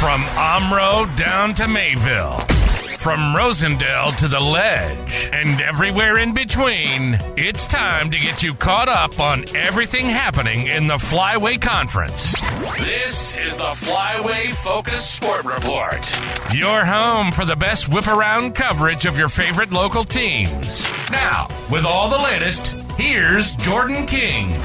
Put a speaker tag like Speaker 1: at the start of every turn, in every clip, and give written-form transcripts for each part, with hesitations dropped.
Speaker 1: From Omro down to Mayville, from Rosendale to the Ledge, and everywhere in between, it's time to get you caught up on everything happening in the Flyway Conference. This is the Flyway Focus Sport Report, your home for the best whip-around coverage of your favorite local teams. Now, with all the latest, here's Jordan King.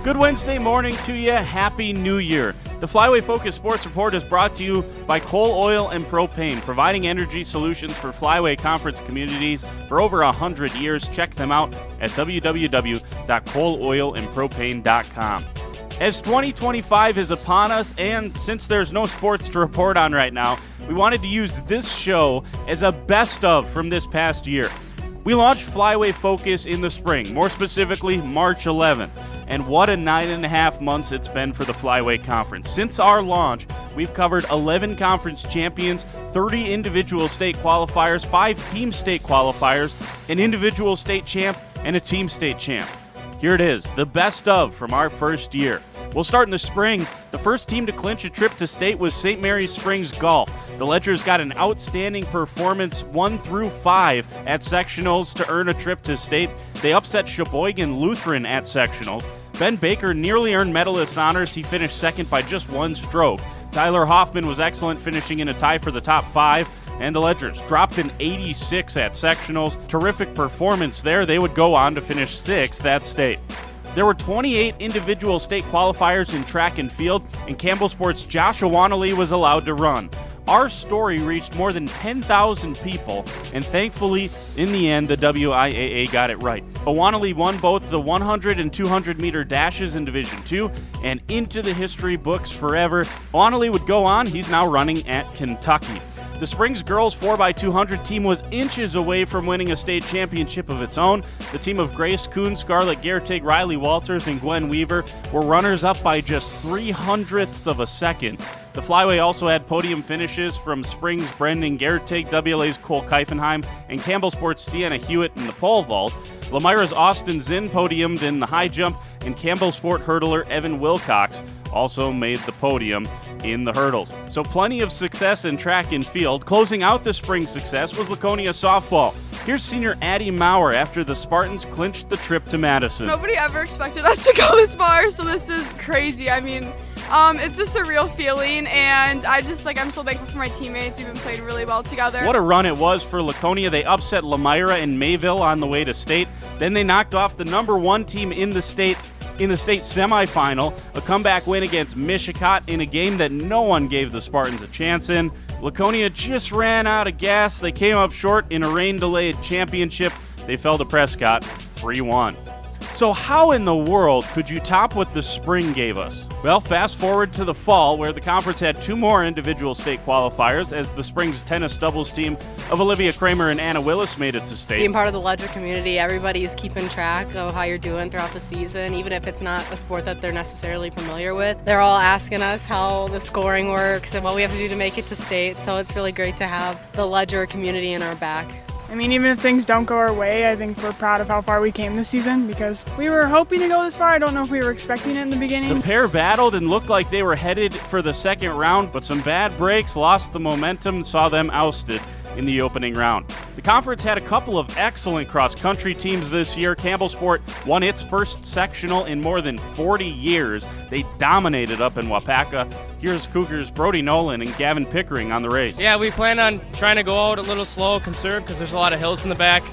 Speaker 2: Good Wednesday morning to you. Happy New Year. The Flyway Focus Sports Report is brought to you by Cole Oil and Propane, providing energy solutions for Flyway Conference Communities for over 100 years. Check them out at www.coleoilandpropane.com. As 2025 is upon us, and since there's no sports to report on right now, we wanted to use this show as a best of from this past year. We launched Flyway Focus in the spring, more specifically March 11th. And what a 9.5 months it's been for the Flyway Conference. Since our launch, we've covered 11 conference champions, 30 individual state qualifiers, 5 team state qualifiers, an individual state champ, and a team state champ. Here it is, the best of from our first year. We'll start in the spring. The first team to clinch a trip to state was St. Mary's Springs Golf. The Ledgers got an outstanding performance 1 through 5 at sectionals to earn a trip to state. They upset Sheboygan Lutheran at sectionals. Ben Baker nearly earned medalist honors. He finished second by just 1 stroke. Tyler Hoffman was excellent, finishing in a tie for the top 5. And the Ledgers dropped an 86 at sectionals. Terrific performance there. They would go on to finish 6th at state. There were 28 individual state qualifiers in track and field, and Campbell Sports' Josh Awanali was allowed to run. Our story reached more than 10,000 people, and thankfully, in the end, the WIAA got it right. Awanali won both the 100 and 200-meter dashes in Division II, and into the history books forever. Awanali would go on. He's now running at Kentucky. The Springs girls 4x200 team was inches away from winning a state championship of its own. The team of Grace Kuhn, Scarlett Gertig, Riley Walters, and Gwen Weaver were runners-up by just 0.03 of a second. The Flyway also had podium finishes from Springs' Brendan Gertig, WLA's Cole Keifenheim, and Campbell Sports' Sienna Hewitt in the pole vault. Lamira's Austin Zinn podiumed in the high jump, and Campbell Sport hurdler Evan Wilcox also made the podium in the hurdles. So plenty of success in track and field. Closing out the spring success was Laconia softball. Here's senior Addie Maurer after the Spartans clinched the trip to Madison.
Speaker 3: Nobody ever expected us to go this far, so this is crazy. I mean, it's just a real feeling, and I'm so thankful for my teammates. We've been playing really well together.
Speaker 2: What a run it was for Laconia. They upset Lamira and Mayville on the way to state. Then they knocked off the number 1 team in the state semifinal, a comeback win against Mishicot in a game that no one gave the Spartans a chance in. Laconia just ran out of gas. They came up short in a rain-delayed championship. They fell to Prescott 3-1. So how in the world could you top what the spring gave us? Well, fast forward to the fall, where the conference had 2 more individual state qualifiers as the Springs tennis doubles team of Olivia Kramer and Anna Willis made it to state.
Speaker 4: Being part of the Ledger community, everybody's keeping track of how you're doing throughout the season, even if it's not a sport that they're necessarily familiar with. They're all asking us how the scoring works and what we have to do to make it to state, so it's really great to have the Ledger community in our back.
Speaker 5: I mean, even if things don't go our way, I think we're proud of how far we came this season because we were hoping to go this far. I don't know if we were expecting it in the beginning.
Speaker 2: The pair battled and looked like they were headed for the second round, but some bad breaks lost the momentum, saw them ousted in the opening round. The conference had a couple of excellent cross-country teams this year. Campbell Sport won its first sectional in more than 40 years. They dominated up in Wapaka. Here's Cougars' Brody Nolan and Gavin Pickering on the race.
Speaker 6: Yeah, we plan on trying to go out a little slow, conserve, because there's a lot of hills in the back,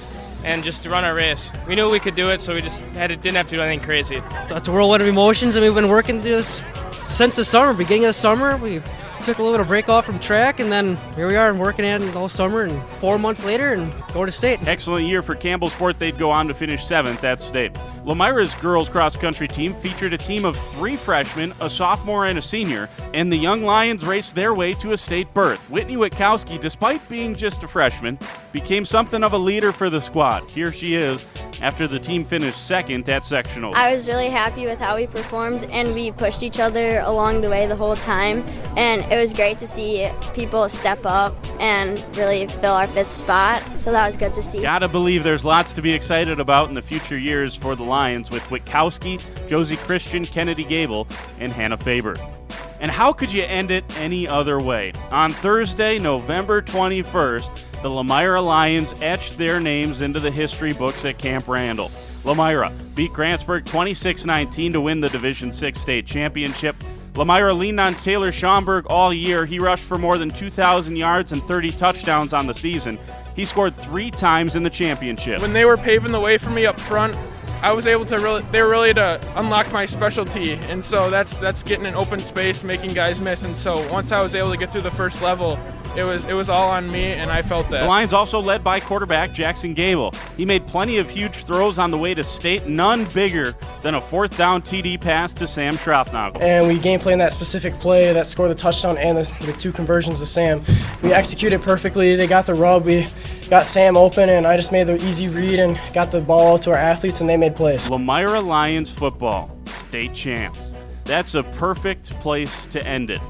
Speaker 6: and just to run our race. We knew we could do it, so we just didn't have to do anything crazy.
Speaker 7: It's a whirlwind of emotions, and we've been working this since the summer, beginning of the summer. We took a little bit of break off from track, and then here we are and working at it all summer, and 4 months later and go to state.
Speaker 2: Excellent year for Campbell Sport. They'd go on to finish 7th at state. Lamira's girls cross-country team featured a team of 3 freshmen, a sophomore and a senior, and the Young Lions raced their way to a state berth. Whitney Witkowski, despite being just a freshman, became something of a leader for the squad. Here she is after the team finished 2nd at sectionals.
Speaker 8: I was really happy with how we performed, and we pushed each other along the way the whole time, and it was great to see people step up and really fill our 5th spot, so that was good to see.
Speaker 2: Gotta believe there's lots to be excited about in the future years for the Lions with Witkowski, Josie Christian, Kennedy Gable, and Hannah Faber. And how could you end it any other way? On Thursday, November 21st, the Lemira Lions etched their names into the history books at Camp Randall. Lemira beat Grantsburg 26-19 to win the Division VI state championship. Lemira leaned on Taylor Schomburg all year. He rushed for more than 2,000 yards and 30 touchdowns on the season. He scored 3 times in the championship.
Speaker 9: When they were paving the way for me up front, I was able to they were really to unlock my specialty, and so that's getting an open space, making guys miss. And so once I was able to get through the first level, it was all on me, and I felt that.
Speaker 2: The Lions also led by quarterback Jackson Gable. He made plenty of huge throws on the way to state, none bigger than a 4th down TD pass to Sam Schraufnagel.
Speaker 10: And we game planned that specific play that scored the touchdown and the 2 conversions to Sam. We executed perfectly. They got the rub. We got Sam open, and I just made the easy read and got the ball out to our athletes, and they made plays.
Speaker 2: Lemira Lions football, state champs. That's a perfect place to end it.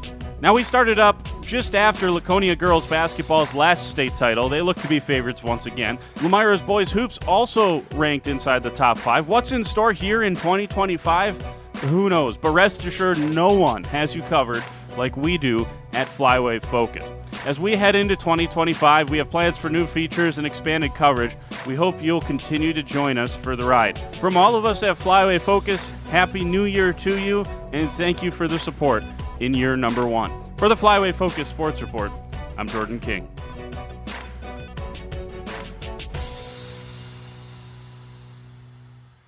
Speaker 2: Now, we started up just after Laconia girls basketball's last state title. They look to be favorites once again. Lemira's boys hoops also ranked inside the top 5. What's in store here in 2025? Who knows? But rest assured, no one has you covered like we do at Flyway Focus. As we head into 2025, we have plans for new features and expanded coverage. We hope you'll continue to join us for the ride. From all of us at Flyway Focus, Happy New Year to you, and thank you for the support in year number 1. For the Flyway Focus Sports Report, I'm Jordan King.